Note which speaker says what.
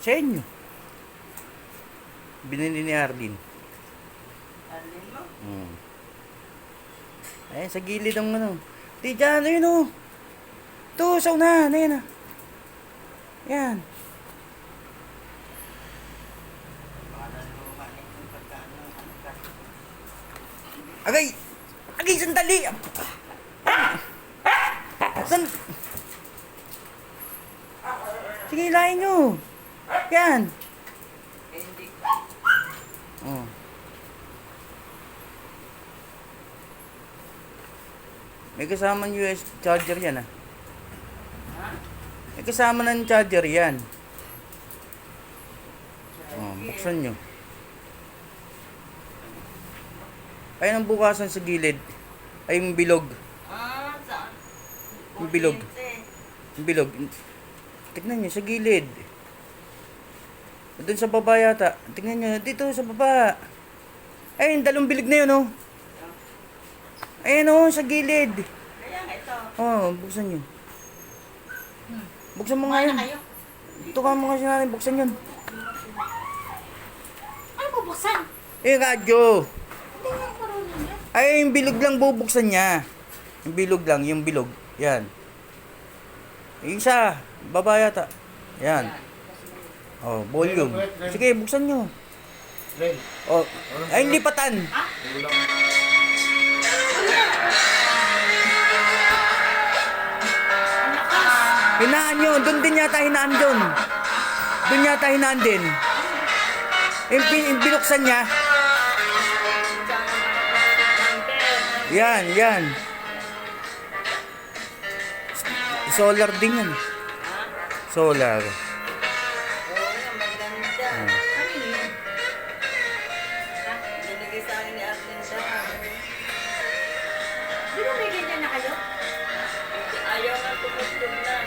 Speaker 1: Sa inyo. Binili ni Arlene.
Speaker 2: Arlene mo?
Speaker 1: Ayan, sa gilid ang ano. Di dyan, ayun o. Ito, sa unahan, ayan ah. Yan. Agay! Agay, sandali! Sige, hilahin nyo. Yan.
Speaker 2: Hindi.
Speaker 1: Oh. May kasamang US charger yan ah.
Speaker 2: Ha?
Speaker 1: May kasama ng charger yan. Oh, buksan nyo. Ayun ang bukasan sa gilid. Ay yung bilog.
Speaker 2: Saan?
Speaker 1: Yung bilog.
Speaker 2: Kuryente.
Speaker 1: Yung bilog. Tignan nyo sa gilid. Doon sa baba yata. Tignan nyo. Dito sa baba. Ayun, dalawang bilog na yun oh. Ayun oh, sa gilid.
Speaker 2: Kaya nga ito.
Speaker 1: Oh, buksan nyo. Buksan mo nga
Speaker 2: Kumain
Speaker 1: yun.
Speaker 2: na kayo?
Speaker 1: Ito ka mo kasi natin. Buksan yun.
Speaker 2: Ano bubuksan?
Speaker 1: Eh, radyo.
Speaker 2: Hindi nga marunong yan.
Speaker 1: Ay, yung bilog lang bubuksan niya. Yung bilog lang, yung bilog. Yan. Yung isa, baba yata. Yan. Oh, volume. Sige, buksan nyo. Oh, ay, lipatan. Hinaan nyo. Doon din yata hinaan doon. Doon yata hinaan din. Yung binuksan niya. Yan, yan. Solar din yan. Solar.
Speaker 2: Oo, maganda. Ano yun? Ha? Nilagay sa akin ni Arlene siya. Di ba may ganyan na kayo? Ayaw nga tumutulog na.